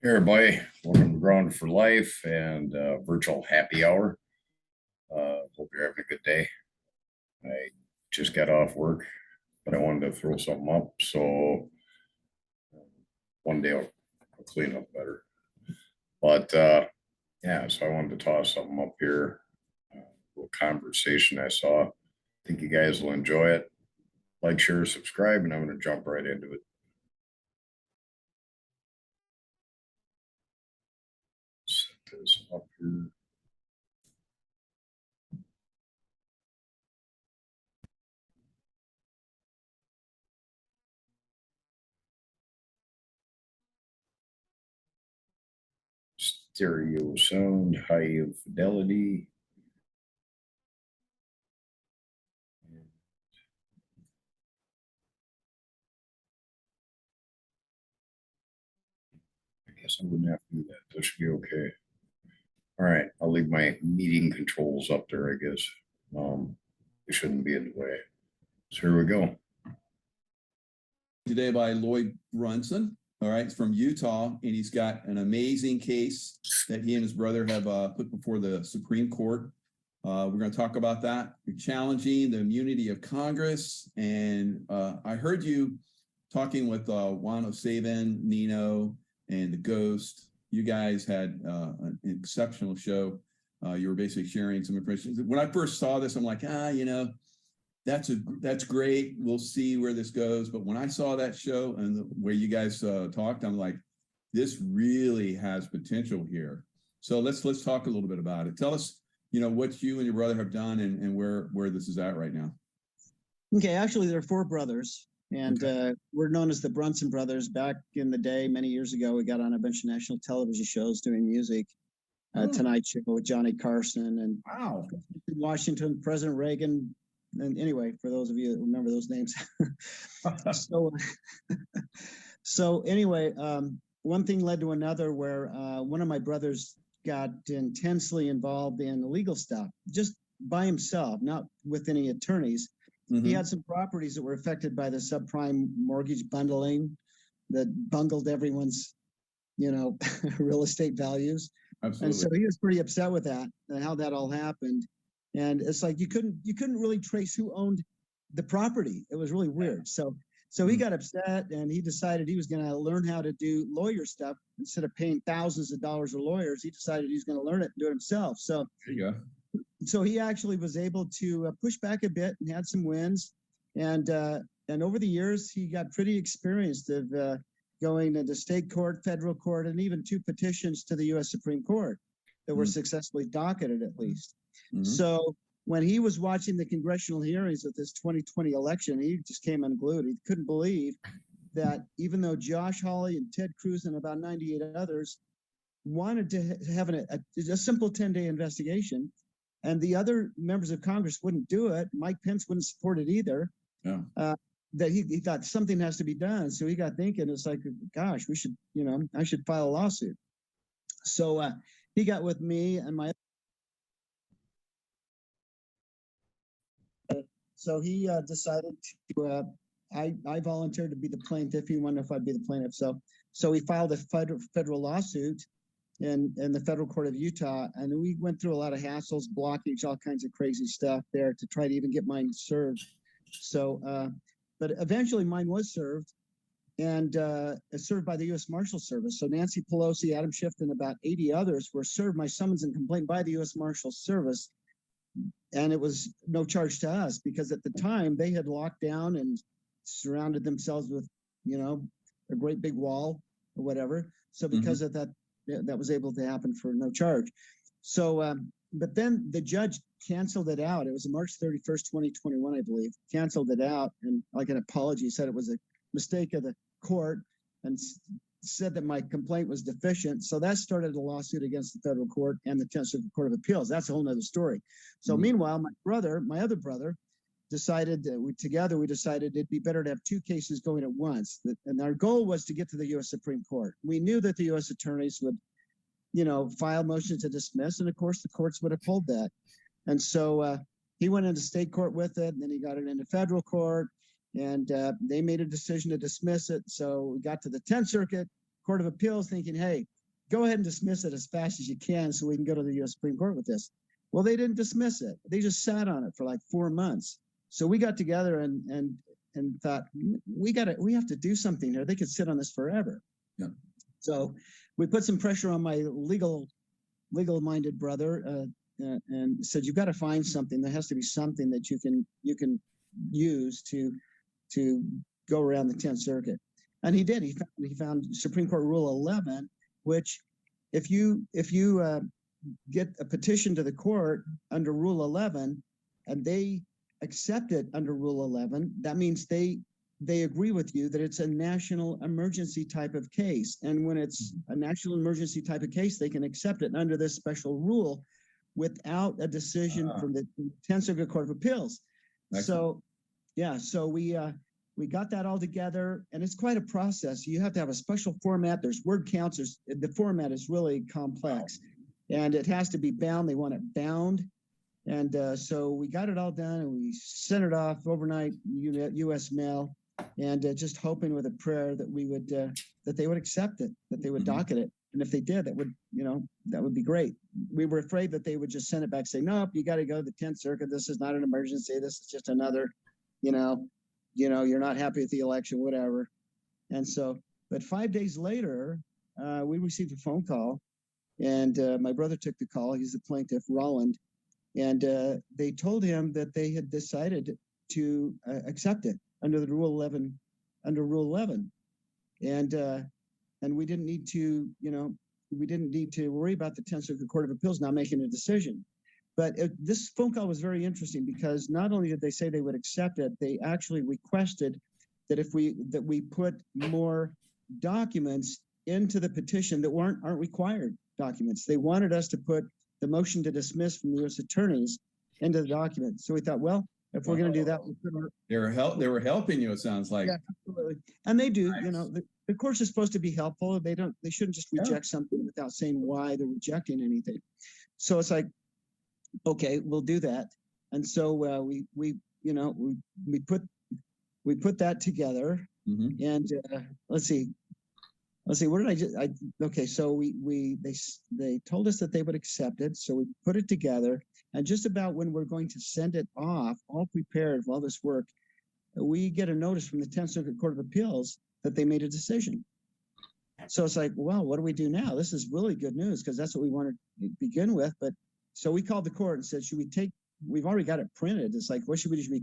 Hey everybody, welcome to Ground for Life and virtual happy hour. Hope you're having a good day. I just got off work, but I wanted to throw something up. So one day I'll clean up better. But yeah, so I wanted to toss something up here. A little conversation I saw. I think you guys will enjoy it. Like, share, subscribe, and I'm going to jump right into it. Set this up here. Stereo sound, high fidelity. I guess I'm gonna have to do that. That should be okay. All right, I'll leave my meeting controls up there, I guess. It shouldn't be in the way. So here we go. Today by Lloyd Brunson, all right, from Utah, and he's got an amazing case that he and his brother have put before the Supreme Court. We're going to talk about that. You're challenging the immunity of Congress, and I heard you talking with Juan O'Savin, Nino, and the Ghost. You guys had an exceptional show. You were basically sharing some information. When I first saw this, I'm like, that's great. We'll see where this goes. But when I saw that show and the way you guys talked, I'm like, this really has potential here. So let's talk a little bit about it. Tell us, what you and your brother have done and where this is at right now. Okay, actually, there are four brothers, and we're known as the Brunson brothers. Back in the day, many years ago, we got on a bunch of national television shows doing music. Tonight Show with Johnny Carson and Wow, Washington, President Reagan. And anyway, for those of you that remember those names. So anyway, one thing led to another where one of my brothers got intensely involved in legal stuff, just by himself, not with any attorneys. He had some properties that were affected by the subprime mortgage bundling that bungled everyone's, real estate values. Absolutely. And so he was pretty upset with that and how that all happened. And it's like you couldn't really trace who owned the property. It was really weird. So he got upset and he decided he was going to learn how to do lawyer stuff instead of paying thousands of dollars to lawyers. He decided he's going to learn it and do it himself. So there you go. So he actually was able to push back a bit and had some wins. And over the years, he got pretty experienced of going into state court, federal court, and even 2 petitions to the U.S. Supreme Court that were successfully docketed at least. So when he was watching the congressional hearings of this 2020 election, he just came unglued. He couldn't believe that even though Josh Hawley and Ted Cruz and about 98 others wanted to have a simple 10-day investigation, and the other members of Congress wouldn't do it, Mike Pence wouldn't support it either, that he thought something has to be done. So he got thinking, it's like, gosh, we should, I should file a lawsuit. So he got with me and my So he decided to, I volunteered to be the plaintiff. He wondered if I'd be the plaintiff. So he filed a federal lawsuit in the federal court of Utah. And we went through a lot of hassles, blockage, all kinds of crazy stuff there to try to even get mine served. So, but eventually mine was served and served by the U.S. Marshal Service. So Nancy Pelosi, Adam Schiff, and about 80 others were served my summons and complaint by the U.S. Marshal Service. And it was no charge to us because at the time they had locked down and surrounded themselves with, a great big wall or whatever. So because of that, that was able to happen for no charge. So, but then the judge canceled it out. It was March 31st, 2021, I believe, canceled it out. And like an apology, said it was a mistake of the court and said that my complaint was deficient. So that started a lawsuit against the federal court and the 10th Circuit Court of Appeals. That's a whole nother story. So meanwhile, my other brother decided that we decided it'd be better to have 2 cases going at once. And our goal was to get to the U.S. Supreme Court. We knew that the U.S. attorneys would, file motions to dismiss. And of course, the courts would uphold that. And so he went into state court with it, and then he got it into federal court. And they made a decision to dismiss it. So we got to the 10th Circuit Court of Appeals thinking, hey, go ahead and dismiss it as fast as you can so we can go to the U.S. Supreme Court with this. Well, they didn't dismiss it. They just sat on it for like 4 months. So we got together and thought we have to do something here. They could sit on this forever. Yeah. So we put some pressure on my legal-minded brother and said, you've got to find something. There has to be something that you can use to go around the 10th Circuit. And he did. He found Supreme Court Rule 11, which if you get a petition to the court under Rule 11 and they accept it under Rule 11, that means they agree with you that it's a national emergency type of case. And when it's a national emergency type of case, they can accept it under this special rule without a decision from the 10th Circuit Court of Appeals. Excellent. So, yeah, so we got that all together, and it's quite a process. You have to have a special format. There's word counts. The format is really complex, and it has to be bound. They want it bound. And so we got it all done, and we sent it off overnight, U.S. mail, and just hoping with a prayer that we would that they would accept it, that they would docket it, and if they did, that would be great. We were afraid that they would just send it back, say, nope, you got to go to the 10th Circuit. This is not an emergency. This is just another, you're not happy with the election, whatever. And so, but 5 days later, we received a phone call, and my brother took the call. He's the plaintiff, Roland. And they told him that they had decided to accept it under the Rule 11, and we didn't need to, worry about the 10th Circuit Court of Appeals now making a decision. But this phone call was very interesting because not only did they say they would accept it, they actually requested that we put more documents into the petition that aren't required documents. They wanted us to put the motion to dismiss from the U.S. attorneys into the document. So we thought, well, if we're going to do that, they were helping you. It sounds like. Yeah, absolutely. And they do. Nice. The courts are supposed to be helpful. They shouldn't just reject something without saying why they're rejecting anything. So it's like, okay, we'll do that. And so we put that together. Mm-hmm. And let's see, what did okay, so they told us that they would accept it. So we put it together, and just about when we're going to send it off, all prepared for all this work, we get a notice from the 10th Circuit Court of Appeals that they made a decision. So it's like, well, what do we do now? This is really good news because that's what we wanted to begin with. But so we called the court and said, we've already got it printed. It's like, what should we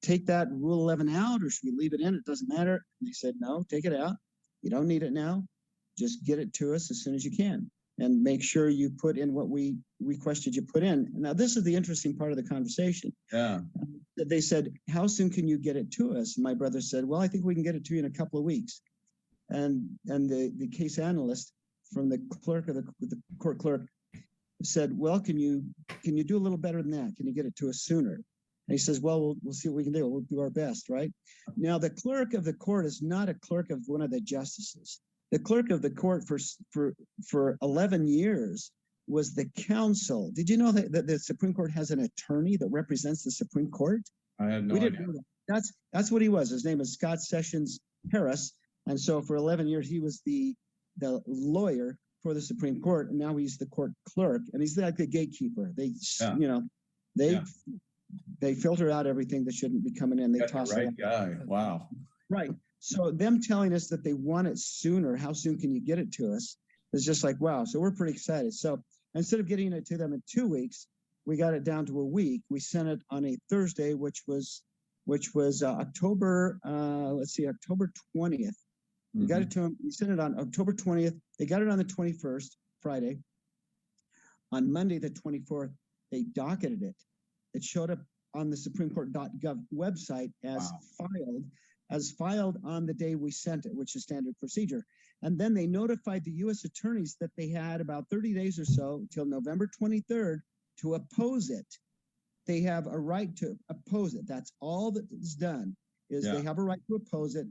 take that Rule 11 out, or should we leave it in? It doesn't matter. And they said, no, take it out. You don't need it now. Just get it to us as soon as you can, and make sure you put in what we requested you put in. Now, this is the interesting part of the conversation. Yeah. They said, how soon can you get it to us? And my brother said, well, I think we can get it to you in a couple of weeks. And the case analyst from the clerk of the court clerk said, well, can you do a little better than that? Can you get it to us sooner? And he says, well, we'll see what we can do. We'll do our best, right? Now, the clerk of the court is not a clerk of one of the justices. The clerk of the court for 11 years was the counsel. Did you know that the Supreme Court has an attorney that represents the Supreme Court? I had no idea. Didn't know that. That's what he was. His name is Scott Sessions Harris. And so for 11 years, he was the lawyer for the Supreme Court. And now he's the court clerk. And he's like the gatekeeper. They filter out everything that shouldn't be coming in. They toss the right it guy. Wow. Right. So them telling us that they want it sooner, how soon can you get it to us? Is just like, wow. So we're pretty excited. So instead of getting it to them in 2 weeks, we got it down to a week. We sent it on a Thursday, which was October 20th. We got it to them. We sent it on October 20th. They got it on the 21st, Friday. On Monday, the 24th, they docketed it. It showed up on the SupremeCourt.gov website as filed on the day we sent it, which is standard procedure. And then they notified the U.S. attorneys that they had about 30 days or so till November 23rd to oppose it. They have a right to oppose it. That's all that is done, is they have a right to oppose it,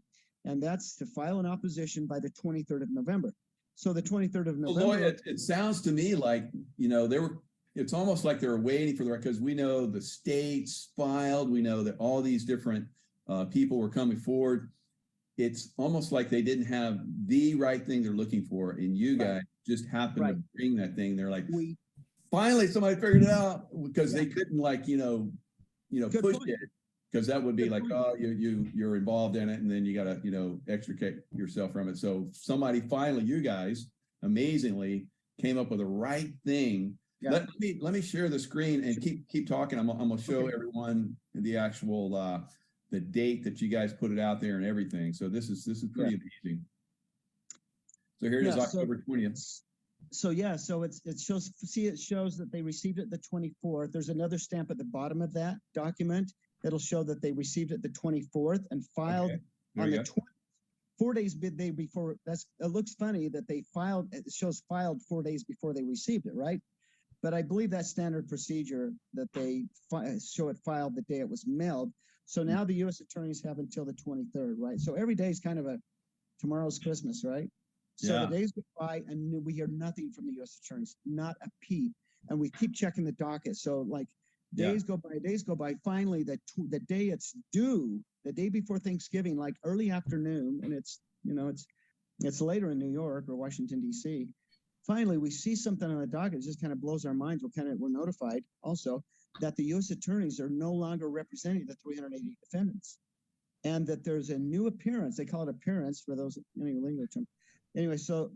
and that's to file an opposition by the 23rd of November. So the 23rd of November. Well, it sounds to me like, it's almost like they were waiting for the record, because we know the states filed, we know that all these different people were coming forward. it's almost like they didn't have the right thing they're looking for, and you Right. guys just happened Right. to bring that thing. They're like, We, finally somebody figured it out, because Yeah. they couldn't, like, Good push point. it, because that would be Good like, point. oh, you're involved in it, and then you gotta, extricate yourself from it. So somebody finally, you guys amazingly came up with the right thing. Yeah. Let me share the screen and keep talking. I'm gonna show Okay. everyone the actual the date that you guys put it out there and everything. So this is pretty amazing. So here it is, Yeah, so- October 20th. So yeah, so it shows that they received it the 24th. There's another stamp at the bottom of that document that'll show that they received it the 24th and filed Okay, there on you the go. 4 days day before. It looks funny that they filed. It shows filed 4 days before they received it, right? But I believe that's standard procedure that they show it filed the day it was mailed. So now the U.S. attorneys have until the 23rd, right? So every day is kind of a tomorrow's Christmas, right? So Yeah. the days go by and we hear nothing from the U.S. attorneys, not a peep, and we keep checking the docket. So like Yeah. days go by. Finally, the day it's due, the day before Thanksgiving, like early afternoon, and it's later in New York or Washington D.C. Finally, we see something on the docket. It just kind of blows our minds. We're notified also that the U.S. attorneys are no longer representing the 380 defendants, and that there's a new appearance. They call it appearance for those lingo term. Anyway, so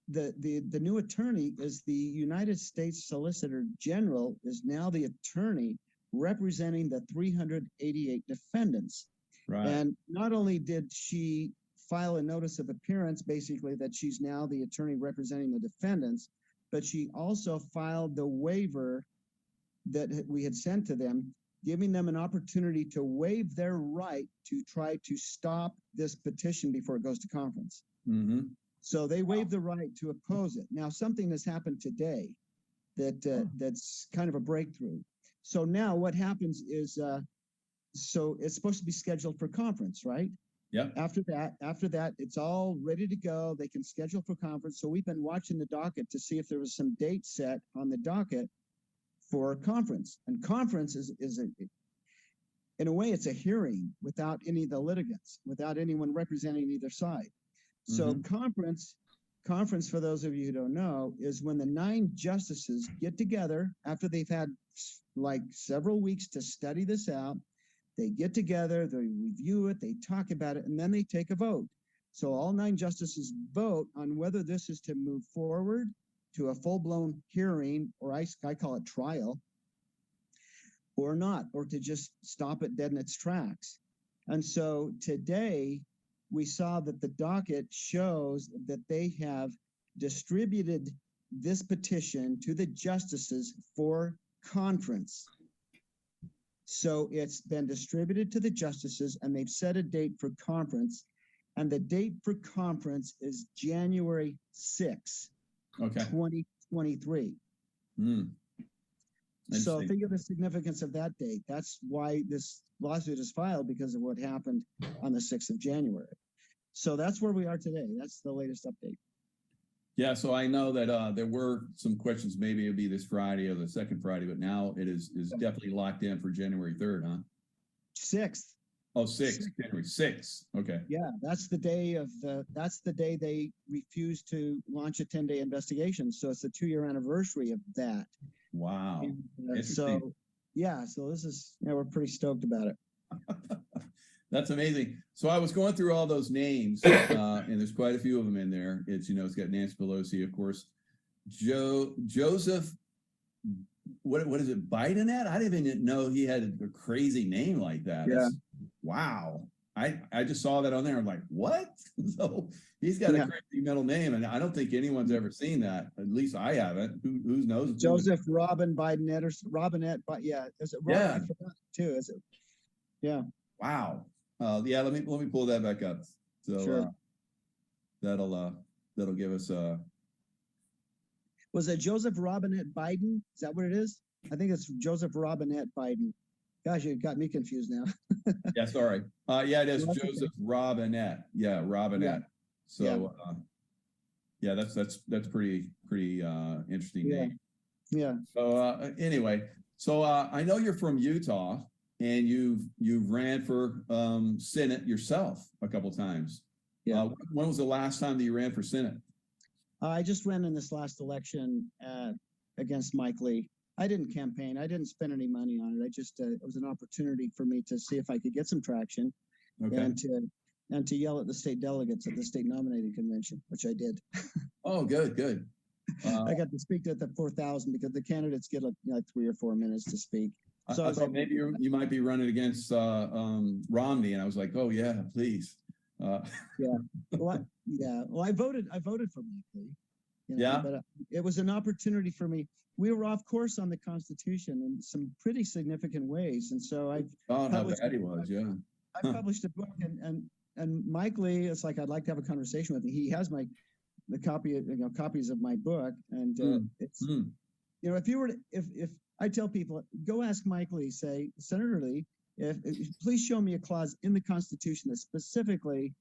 the new attorney is the United States Solicitor General, is now the attorney representing the 388 defendants. Right. And not only did she file a notice of appearance, basically that she's now the attorney representing the defendants, but she also filed the waiver that we had sent to them, giving them an opportunity to waive their right to try to stop this petition before it goes to conference. Mm-hmm. So they waived the right to oppose it. Now, something has happened today that's kind of a breakthrough. So now what happens is, so it's supposed to be scheduled for conference, right? Yep. After that, it's all ready to go. They can schedule for conference. So we've been watching the docket to see if there was some date set on the docket for conference. And conference is in a way, it's a hearing without any of the litigants, without anyone representing either side. So conference, for those of you who don't know, is when the 9 justices get together after they've had like several weeks to study this out. They get together, they review it, they talk about it, and then they take a vote. So all 9 justices vote on whether this is to move forward to a full-blown hearing, or I call it trial, or not, or to just stop it dead in its tracks. And so today, we saw that the docket shows that they have distributed this petition to the justices for conference. So it's been distributed to the justices, and they've set a date for conference. And the date for conference is January 6, Okay. 2023. So think of the significance of that date. That's why this lawsuit is filed, because of what happened on the 6th of January. So that's where we are today. That's the latest update. Yeah, so I know that there were some questions, maybe it'll be this Friday or the second Friday, but now it is definitely locked in for January 3rd, huh? 6th. Oh, 6th, January 6th. Okay. Yeah, that's the day they refused to launch a 10-day investigation. So it's the 2-year anniversary of that. Wow. And, so this is, we're pretty stoked about it. That's amazing. So I was going through all those names, and there's quite a few of them in there. It's got Nancy Pelosi, of course, Joseph. What is it? Bidenet? I didn't even know he had a crazy name like that. Yeah. Wow. I just saw that on there. I'm like, what? So he's got a crazy middle name, and I don't think anyone's ever seen that. At least I haven't. Who knows? Joseph Robin Bidenet or Robinette? But yeah, is it Robin? Yeah. I forgot too. Is it? Yeah. Wow. Yeah. Let me pull that back up. So Sure. that'll give us Was it Joseph Robinette Biden? Is that what it is? I think it's Joseph Robinette Biden. Gosh, you got me confused now. Yeah, sorry. Yeah, it is That's Joseph Robinette. Yeah, Robinette. So that's pretty interesting name. Yeah. So anyway, so I know you're from Utah, and you've ran for Senate yourself a couple times. Yeah. When was the last time that you ran for Senate? I just ran in this last election against Mike Lee. I didn't campaign. I didn't spend any money on it. I just it was an opportunity for me to see if I could get some traction Okay. and to yell at the state delegates at the state nominating convention, which I did. Oh, good. I got to speak at the 4,000 because the candidates get like 3 or 4 minutes to speak. So I thought maybe you might be running against Romney, and I was like, oh yeah, please. Well, I voted for Mike Lee. Yeah. But it was an opportunity for me. We were off course on the Constitution in some pretty significant ways, and so I Oh, how bad he was. Yeah. I published a book, and Mike Lee. It's like I'd like to have a conversation with him. He has copies of my book, and it's if you were to, if I tell people, go ask Mike Lee, say, Senator Lee, if please show me a clause in the Constitution that specifically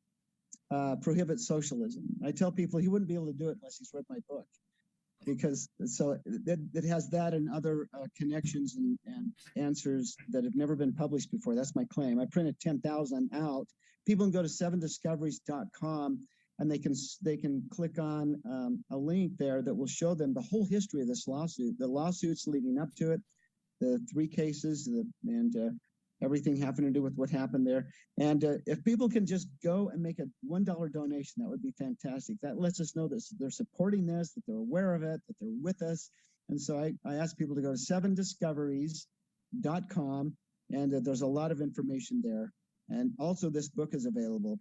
prohibits socialism. I tell people he wouldn't be able to do it unless he's read my book, because it has that and other connections and answers that have never been published before. That's my claim. I printed 10,000 out. People can go to 7discoveries.com and they can click on a link there that will show them the whole history of this lawsuit, the lawsuits leading up to it, the 3 cases, and everything having to do with what happened there. And if people can just go and make a $1 donation, that would be fantastic. That lets us know that they're supporting this, that they're aware of it, that they're with us. And so I ask people to go to 7discoveries.com, and there's a lot of information there. And also this book is available,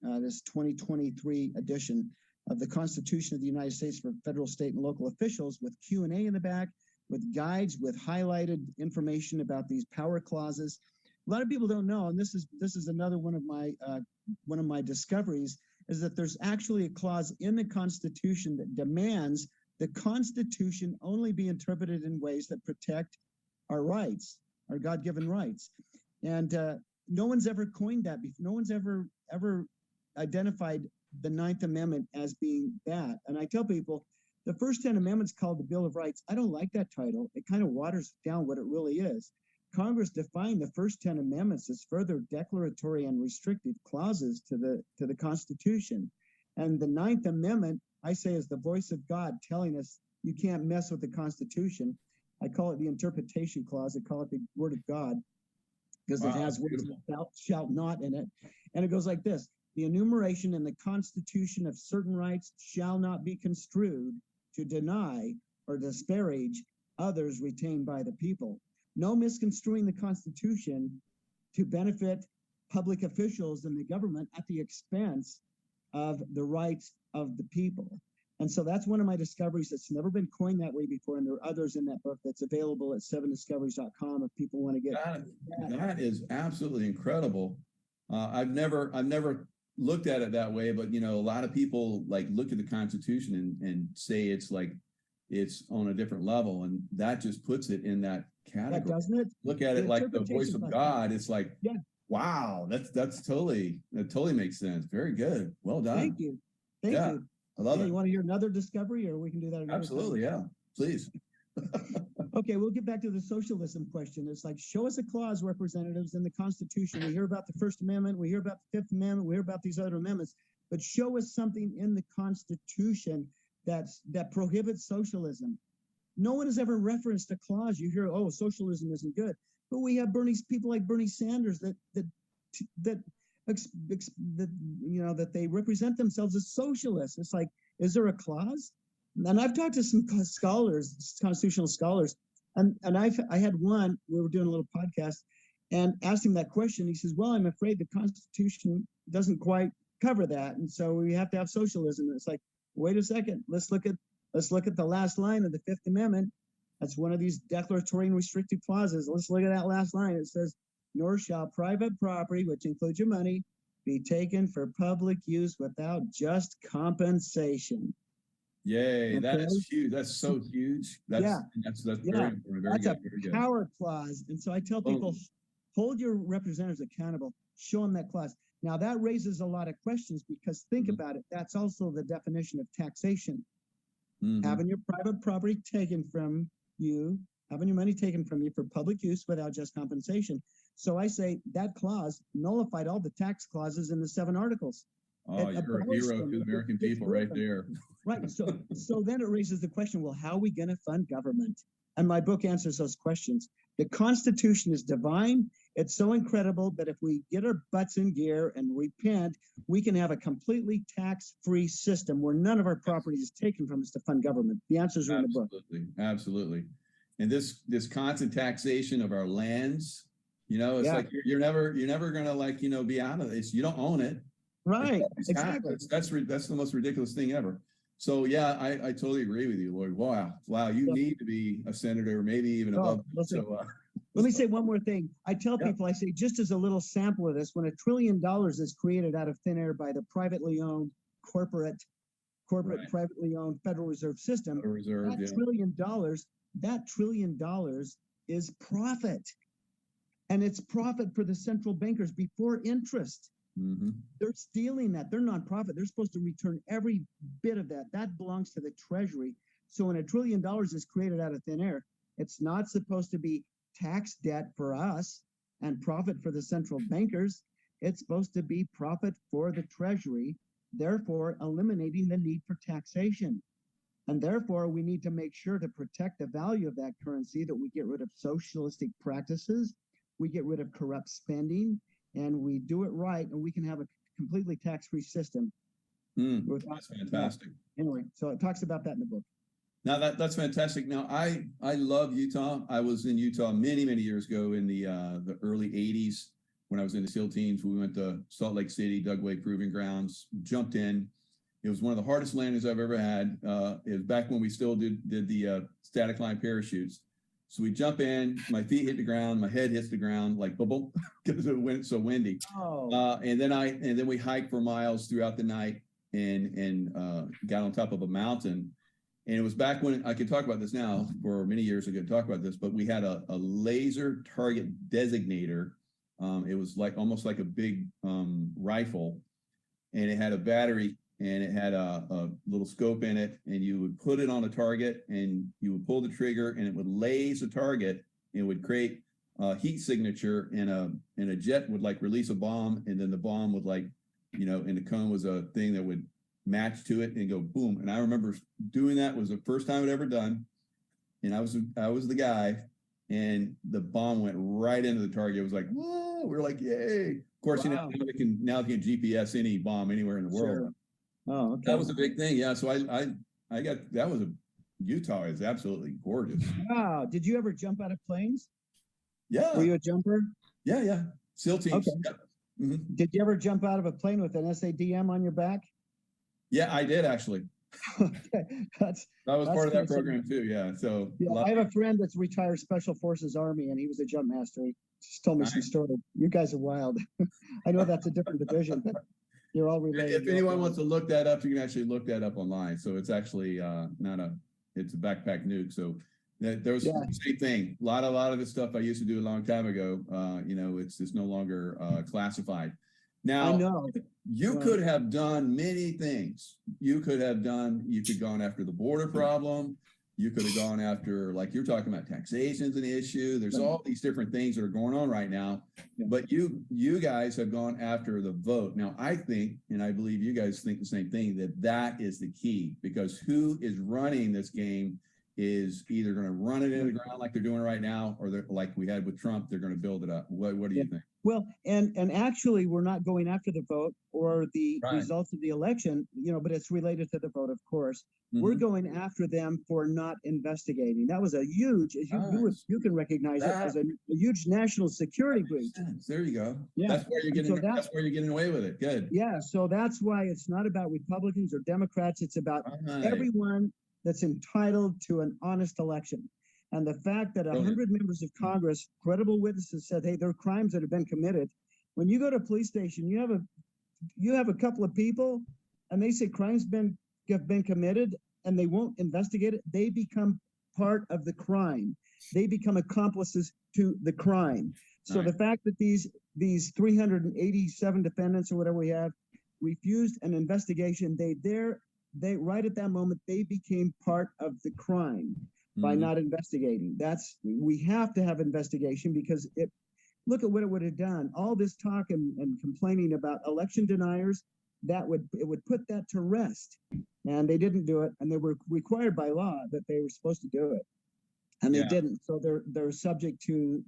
this 2023 edition of the Constitution of the United States for federal, state, and local officials, with Q&A in the back, with guides, with highlighted information about these power clauses. A lot of people don't know, and this is another one of my discoveries, is that there's actually a clause in the Constitution that demands the Constitution only be interpreted in ways that protect our rights, our God-given rights. And no one's ever coined that before. No one's ever identified the 9th Amendment as being that. And I tell people, the first 10 amendments called the Bill of Rights. I don't like that title. It kind of waters down what it really is. Congress defined the first 10 amendments as further declaratory and restrictive clauses to the Constitution. And the 9th Amendment, I say, is the voice of God telling us you can't mess with the Constitution. I call it the interpretation clause. I call it the Word of God, because it has words that shall not in it. And it goes like this: the enumeration in the Constitution of certain rights shall not be construed to deny or disparage others retained by the people. No misconstruing the Constitution to benefit public officials in the government at the expense of the rights of the people. And so that's one of my discoveries that's never been coined that way before. And there are others in that book that's available at 7discoveries.com if people want to get that is absolutely incredible. I've never looked at it that way, but a lot of people like look at the Constitution and say it's like it's on a different level, and that just puts it in that category. That doesn't it? Look at it like the voice of God. It's like, yeah. Wow, that totally makes sense. Very good. Well done. Thank you. Thank you. I love it. You want to hear another discovery, or we can do that another Absolutely, time? yeah. Please. Okay, we'll get back to the socialism question. It's like, show us a clause, representatives, in the Constitution. We hear about the First Amendment, we hear about the Fifth Amendment, we hear about these other amendments, but show us something in the Constitution that prohibits socialism. No one has ever referenced a clause. You hear, oh, socialism isn't good, but we have people like Bernie Sanders that they represent themselves as socialists. It's like, is there a clause? And I've talked to some scholars, constitutional scholars, and I had one. We were doing a little podcast, and asked him that question. He says, "Well, I'm afraid the Constitution doesn't quite cover that, and so we have to have socialism." And it's like, wait a second. Let's look at the last line of the Fifth Amendment. That's one of these declaratory and restrictive clauses. Let's look at that last line. It says, "Nor shall private property, which includes your money, be taken for public use without just compensation." Yay, Okay. that is huge. That's so huge. That's very important. Very That's good. a power clause. And so I tell people, hold your representatives accountable, show them that clause. Now that raises a lot of questions, because think about it. That's also the definition of taxation. Having your private property taken from you, having your money taken from you for public use without just compensation. So I say that clause nullified all the tax clauses in the 7 articles. Oh, It you're a abolished hero them. to the American It gets people rid right of them. there. Right. So then it raises the question, well, how are we going to fund government? And my book answers those questions. The Constitution is divine. It's so incredible that if we get our butts in gear and repent, we can have a completely tax-free system where none of our property is taken from us to fund government. The answers are in the book. Absolutely, absolutely. And this constant taxation of our lands, you know, it's Yeah. like you're never gonna, like, you know, be out of this. You don't own it. Right. It's Exactly. that's the most ridiculous thing ever. So yeah, I totally agree with you, Lloyd. Wow, you Yeah. need to be a senator, maybe even Oh, above. listen. So Let me say one more thing. I tell Yeah. people, I say, just as a little sample of this, when $1 trillion is created out of thin air by the privately owned corporate, Right. privately owned Federal Reserve System, Federal Reserve, that yeah. $1 trillion is profit. And it's profit for the central bankers before interest. Mhm. They're stealing that. They're nonprofit. They're supposed to return every bit of that. That belongs to the Treasury. So when $1 trillion is created out of thin air, it's not supposed to be tax debt for us and profit for the central bankers. It's supposed to be profit for the Treasury, therefore eliminating the need for taxation. And therefore, we need to make sure to protect the value of that currency, that we get rid of socialistic practices, we get rid of corrupt spending, and we do it right, and we can have a completely tax-free system. That's fantastic. Anyway, so it talks about that in the book. Now that's fantastic. Now I love Utah. I was in Utah many years ago in the early '80s when I was in the SEAL teams. We went to Salt Lake City, Dugway Proving Grounds, jumped in. It was one of the hardest landings I've ever had. It was back when we still did the static line parachutes. So we jump in, my feet hit the ground, my head hits the ground like bubble because it went so windy. Oh, And then we hiked for miles throughout the night and got on top of a mountain. And it was back when I could talk about this now. For many years I could talk about this, but we had a laser target designator. It was like almost like a big rifle, and it had a battery and it had a little scope in it, and you would put it on a target and you would pull the trigger and it would laze a target. It would create a heat signature, and a jet would like release a bomb, and then the bomb would, like, you know, and the cone was a thing that would match to it and go boom. And I remember doing that. It was the first time I'd ever done, and I was the guy, and the bomb went right into the target. It was like, whoa, we were like, yay. Of course, wow. you know, now they can GPS any bomb anywhere in the world. Sure. Oh, okay. That was a big thing. Yeah. So I got, that was Utah is absolutely gorgeous. Wow. Did you ever jump out of planes? Yeah. Were you a jumper? Yeah. SEAL teams. Okay. Yeah. Mhm. Did you ever jump out of a plane with an SADM on your back? Yeah, I did actually. Okay. That was That's part of that cool. program too. Yeah. So Yeah, I have a friend that's retired Special Forces Army, and he was a jump master. He just told me some Nice. story. You guys are wild. I know that's a different division, but you're all related. If anyone wants to look that up, you can actually look that up online. So it's actually it's a backpack nuke. So there was the same thing. A lot of the stuff I used to do a long time ago, you know, it's no longer classified. Now, I know. you could have done many things. You could have gone after the border problem. You could have gone after, like you're talking about, taxation's an issue. There's all these different things that are going on right now. Yeah. But you guys have gone after the vote. Now, I think, and I believe you guys think the same thing, that is the key, because who is running this game is either going to run it into the ground like they're doing right now, or they're, like we had with Trump, they're going to build it up. What do you think? Well, and actually, we're not going after the vote or the Right. results of the election, you know, but it's related to the vote, of course. We're Mhm. going after them for not investigating. That was a huge, as Nice. you can recognize it as a huge national security breach. There you go. Yeah. That's where you're And so getting. That's where you're getting away with it. Good. Yeah, so that's why it's not about Republicans or Democrats. It's about Right. everyone that's entitled to an honest election. And the fact that Brilliant. 100 members of Congress, credible witnesses, said, hey, there are crimes that have been committed. When you go to a police station, you have a couple of people and they say crimes have been committed and they won't investigate it. They become part of the crime. They become accomplices to the crime. So Right. the fact that these 387 defendants or whatever we have refused an investigation, they right at that moment, they became part of the crime by Mhm. not investigating. We have to have investigation because look at what it would have done. All this talk and complaining about election deniers, it would put that to rest. And they didn't do it, and they were required by law that they were supposed to do it, and they Yeah. didn't. So they're subject to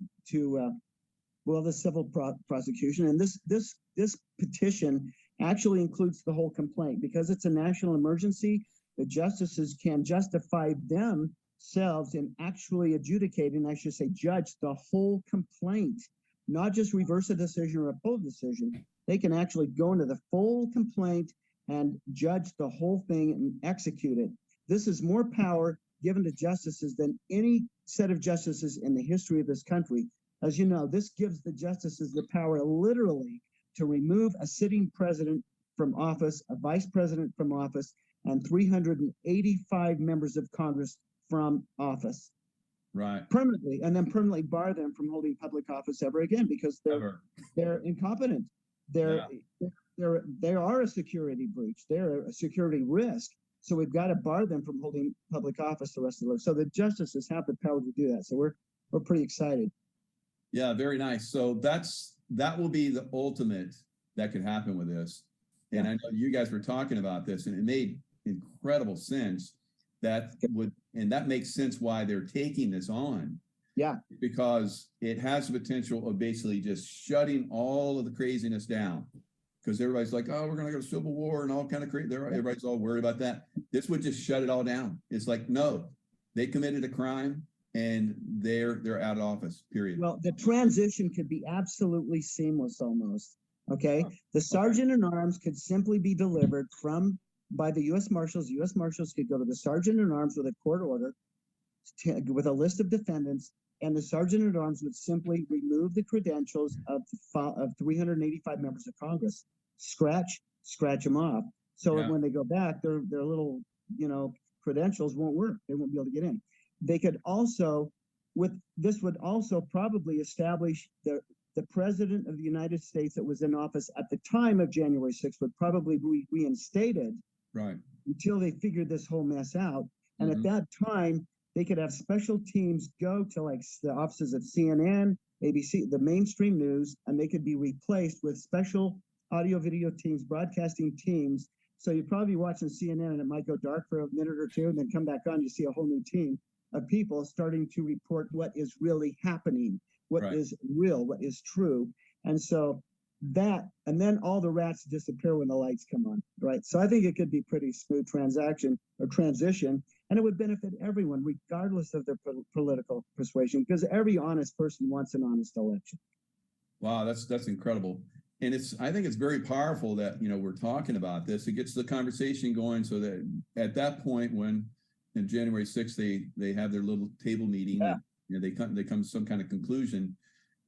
well, the civil prosecution. And this petition actually includes the whole complaint because it's a national emergency. The justices can justify themselves in actually adjudicating, I should say, judge the whole complaint, not just reverse a decision or uphold a decision. They can actually go into the full complaint and judge the whole thing and execute it. This is more power given to justices than any set of justices in the history of this country. As you know, this gives the justices the power literally to remove a sitting president from office, a vice president from office, and 385 members of Congress from office Right. permanently, and then permanently bar them from holding public office ever again because they're incompetent. They are a security breach. They're a security risk. So we've got to bar them from holding public office the rest of their life. So the justices have the power to do that. So we're pretty excited. Yeah, very nice. So that will be the ultimate that could happen with this. And Yeah. I know you guys were talking about this, and it made incredible sense. That makes sense why they're taking this on. Yeah. Because it has the potential of basically just shutting all of the craziness down. Because everybody's like, oh, we're going to go to civil war and all kind of crazy. Everybody's all worried about that. This would just shut it all down. It's like, no, they committed a crime and they're out of office, period. Well, the transition could be absolutely seamless almost. Okay. The sergeant at arms could simply be delivered by the U.S. Marshals. U.S. Marshals could go to the sergeant at arms with a court order with a list of defendants, and the sergeant at arms would simply remove the credentials of 385 members of Congress, scratch them off. So when they go back, their little, credentials won't work. They won't be able to get in. They could also, this would also probably establish the president of the United States that was in office at the time of January 6th would probably be reinstated until they figured this whole mess out. And at that time, they could have special teams go to like the offices of CNN, ABC, the mainstream news, and they could be replaced with special audio video teams, broadcasting teams. So you'd probably be watching CNN and it might go dark for a minute or two and then come back on, you see a whole new team of people starting to report what is really happening, what is real, what is true. And so and then all the rats disappear when the lights come on, right? So I think it could be pretty smooth transition, and it would benefit everyone, regardless of their political persuasion, because every honest person wants an honest election. Wow, that's incredible. And I think it's very powerful that, we're talking about this. It gets the conversation going so that at that point when in January 6th, they have their little table meeting, and, they come to some kind of conclusion,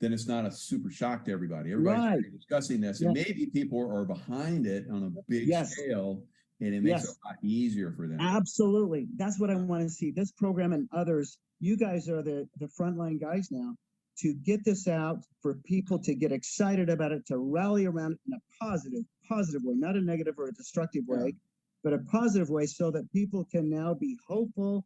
then it's not a super shock to everybody. Everybody's discussing this, and maybe people are behind it on a big scale, and it makes it a lot easier for them. Absolutely. That's what I want to see. This program and others, you guys are the frontline guys now to get this out for people to get excited about it, to rally around it in a positive way, not a negative or a destructive way, but a positive way so that people can now be hopeful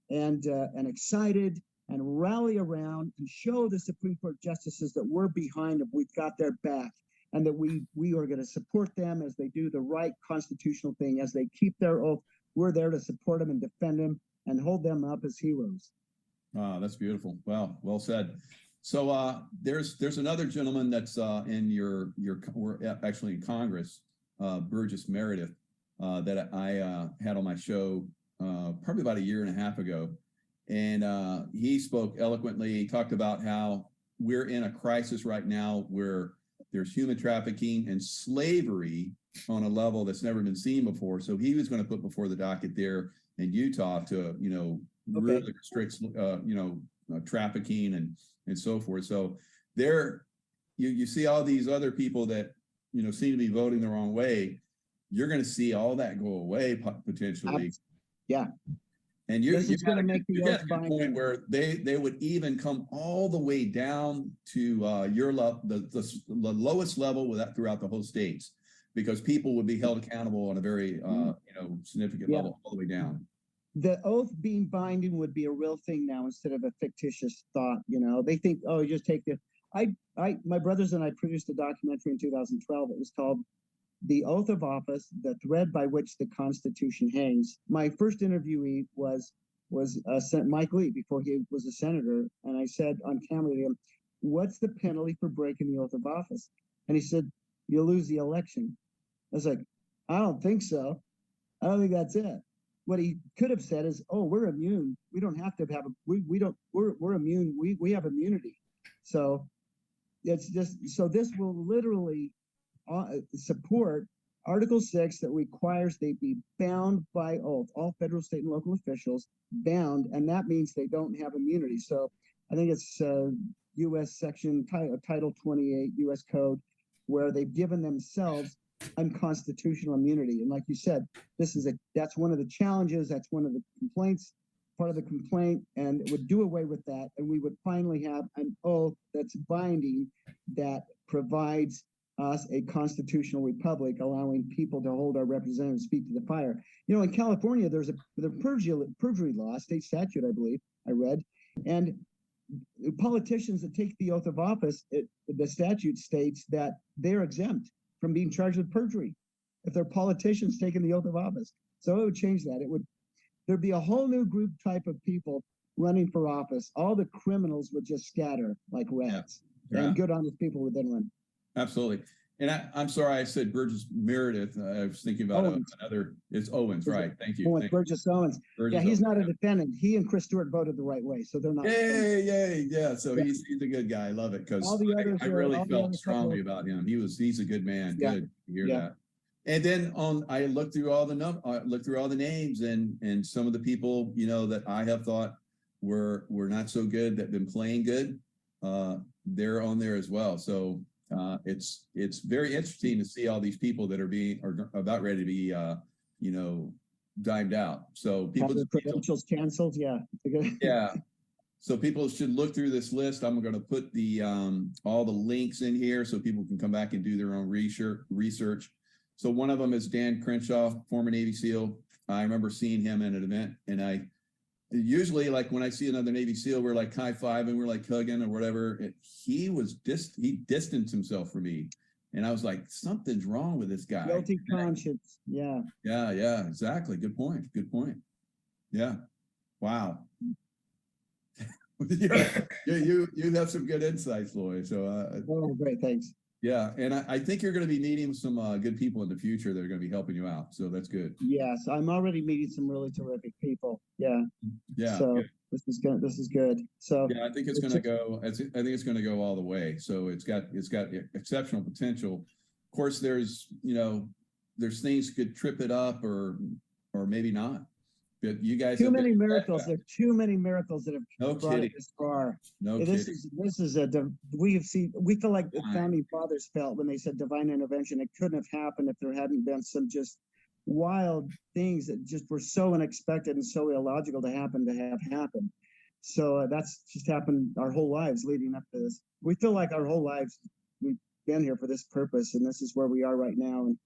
and excited and rally around and show the Supreme Court justices that we're behind them, we've got their back, and that we are going to support them as they do the right constitutional thing, as they keep their oath. We're there to support them and defend them and hold them up as heroes. That's beautiful. Well said. So there's another gentleman that's we're actually in Congress, Burgess Meredith, that I had on my show probably about a year and a half ago. And he spoke eloquently. He talked about how we're in a crisis right now where there's human trafficking and slavery on a level that's never been seen before. So he was going to put before the docket there in Utah to, really restrict, trafficking and so forth. So there, you see all these other people that, seem to be voting the wrong way. You're going to see all that go away potentially. Yeah. And you're going to make the point where they would even come all the way down to your the lowest level throughout the whole states, because people would be held accountable on a very significant level all the way down. The oath being binding would be a real thing now instead of a fictitious thought. They think, oh, you just take my brothers and I produced a documentary in 2012. It was called The Oath of Office, the thread by which the Constitution hangs. My first interviewee was Mike Lee before he was a senator. And I said on camera to him, what's the penalty for breaking the oath of office? And he said, you'll lose the election. I was like, I don't think so. I don't think that's it. What he could have said is, oh, we're immune. We don't have to have we're immune. We have immunity. So it's just, so this will literally support Article 6 that requires they be bound by oath, all federal, state, and local officials bound, and that means they don't have immunity. So I think it's U.S. section, Title 28 U.S. Code, where they've given themselves unconstitutional immunity. And like you said, that's one of the challenges, that's one of the complaints, part of the complaint, and it would do away with that. And we would finally have an oath that's binding, that provides us a constitutional republic, allowing people to hold our representatives' feet to the fire. You know, in California, there's the perjury law, state statute, I believe, I read, and politicians that take the oath of office, the statute states that they're exempt from being charged with perjury if they're politicians taking the oath of office. So it would change that. There'd be a whole new group type of people running for office. All the criminals would just scatter like rats, and good honest people would then win. Absolutely. And I'm sorry, I said Burgess Meredith. I was thinking about another. It's Owens, right? Thank you. Owens, Burgess Owens. Yeah, he's not a defendant. He and Chris Stewart voted the right way, so they're not. Yay! Yeah. So he's a good guy. I love it because I really felt strongly about him. He's a good man. Yeah. Good to hear that. And then I looked through all the names and some of the people, you know, that I have thought were not so good, that have been playing good. They're on there as well. So it's very interesting to see all these people that are about ready to be you know, dimed out. So people, have their credentials canceled. Yeah. Yeah. So people should look through this list. I'm going to put the all the links in here so people can come back and do their own research. So one of them is Dan Crenshaw, former Navy SEAL. I remember seeing him at an event, and usually, like when I see another Navy SEAL, we're like high-fiving, we're like hugging or whatever. He distanced himself from me. And I was like, something's wrong with this guy. Guilty conscience. Yeah. Yeah, exactly. Good point. Yeah. Wow. You have some good insights, Lloyd. So great, thanks. Yeah, and I think you're going to be meeting some good people in the future that are going to be helping you out. So that's good. Yes, I'm already meeting some really terrific people. Yeah. So good. this is good. So yeah, I think it's going to go. I think it's going to go all the way. So it's got exceptional potential. Of course, there's things could trip it up or maybe not. But you guys too many miracles. There are too many miracles that have brought it this far. No kidding. We feel like the founding fathers felt when they said divine intervention. It couldn't have happened if there hadn't been some just wild things that just were so unexpected and so illogical to have happened. So that's just happened our whole lives leading up to this. We feel like our whole lives we've been here for this purpose, and this is where we are right now.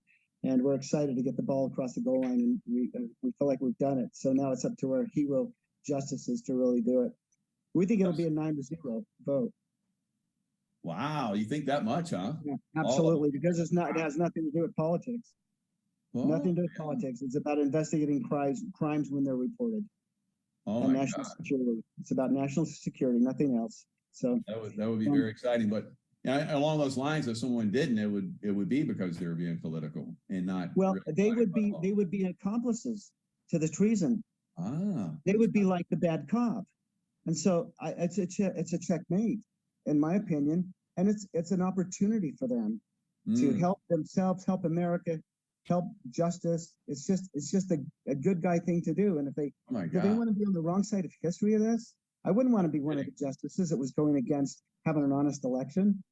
And we're excited to get the ball across the goal line, and we feel like we've done it. So now it's up to our hero justices to really do it. We think it'll be a 9-0 vote. Wow, you think that much, huh? Yeah, absolutely, because it has nothing to do with politics. Nothing to do with politics. It's about investigating crimes when they're reported. And national security. It's about national security, nothing else. So that would be very exciting, but. Yeah, along those lines, if someone didn't, it would be because they were being political and not. Well, they would be accomplices to the treason. They would be like the bad cop, and so it's a checkmate, in my opinion, and it's an opportunity for them to help themselves, help America, help justice. It's just a good guy thing to do, and if they want to be on the wrong side of history of this, I wouldn't want to be one of the justices that was going against having an honest election.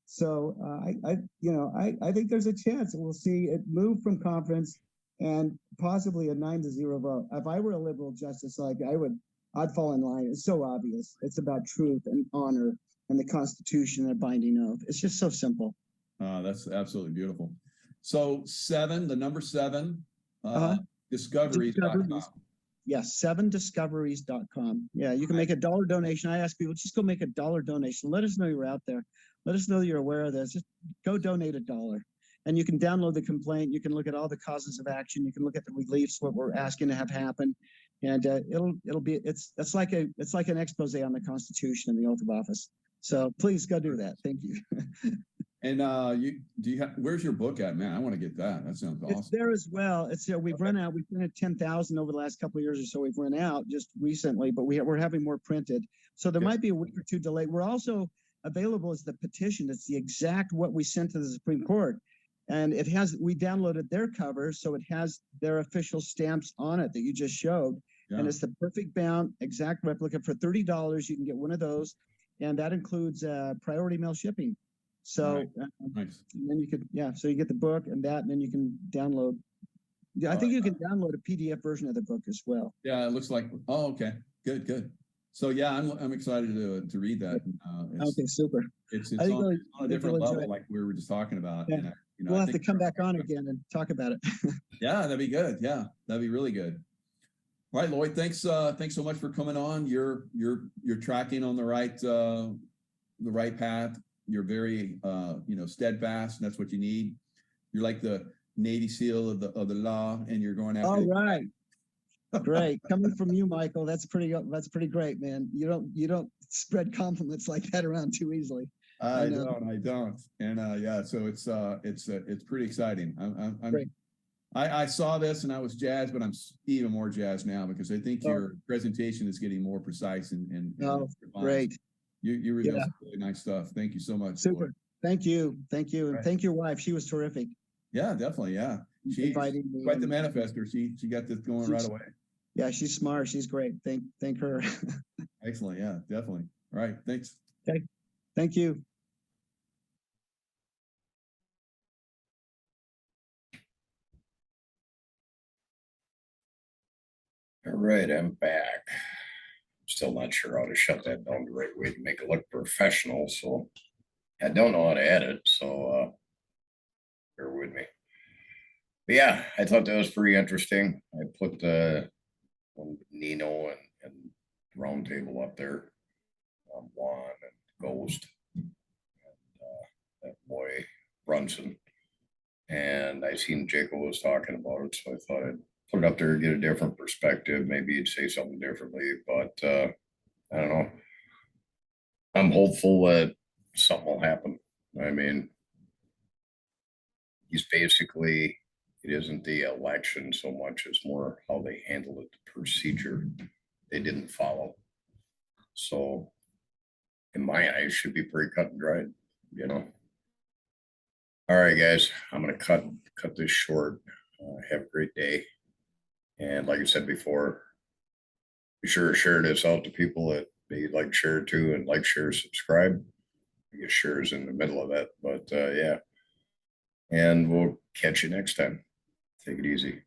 So I think there's a chance we'll see it move from conference and possibly a 9-0 vote. If I were a liberal justice, I'd fall in line. It's so obvious. It's about truth and honor and the Constitution and a binding oath. It's just so simple. That's absolutely beautiful. So the number 7, discoveries.com. yeah, 7discoveries.com. Yeah, you can make a dollar donation. I ask people, just go make a dollar donation. Let us know you're out there. Let us know you're aware of this. Just go donate $1. And you can download the complaint. You can look at all the causes of action. You can look at the reliefs, what we're asking to have happen. And it's like an expose on the Constitution and the oath of office. So please go do that. Thank you. And where's your book at, man? I want to get that. That sounds awesome. It's there as well. It's we've run out. We've printed 10,000 over the last couple of years or so. We've run out just recently, but we're having more printed. So there might be a week or two delay. We're also available as the petition. It's the exact what we sent to the Supreme Court, and we downloaded their cover, so it has their official stamps on it that you just showed, and it's the perfect bound exact replica for $30. You can get one of those, and that includes priority mail shipping. So nice. And then you could, so you get the book and that, and then you can download. Yeah, I think you can download a PDF version of the book as well. Yeah, it looks like. Oh, okay, good. So yeah, I'm excited to read that. Okay, super. It's on a different level, like we were just talking about. Yeah. And we'll have to come back on again and talk about it. Yeah, that'd be good. Yeah, that'd be really good. All right, Lloyd. Thanks so much for coming on. You're tracking on the right path. You're very steadfast, and that's what you need. You're like the Navy SEAL of the law, and you're going after. All right, great. Coming from you, Michael, that's pretty great, man. You don't spread compliments like that around too easily. I don't. And so it's pretty exciting. I saw this and I was jazzed, but I'm even more jazzed now because I think your presentation is getting more precise and great. You revealed some really nice stuff. Thank you so much. Super. Lloyd. Thank you. And thank your wife. She was terrific. Yeah, definitely. Yeah. She's quite the manifester. She got this going right away. Yeah, she's smart. She's great. Thank her. Excellent. Yeah, definitely. All right. Thanks. Okay. Thank you. All right, I'm back. Still not sure how to shut that down the right way to make it look professional. So I don't know how to edit. So bear with me. But yeah, I thought that was pretty interesting. I put one with Nino and Round Table up there. Juan and Ghost and that boy Brunson. And I seen Jacob was talking about it, so I thought I'd put it up there, get a different perspective. Maybe you'd say something differently, but I don't know. I'm hopeful that something will happen. I mean, he's basically, it isn't the election so much as more how they handled it, the procedure they didn't follow. So in my eyes, should be pretty cut and dried, All right, guys, I'm gonna cut this short. Have a great day. And like I said before, be sure to share this out to people that you'd like to share to, and like, share, subscribe. I guess share is in the middle of that, but yeah. And we'll catch you next time. Take it easy.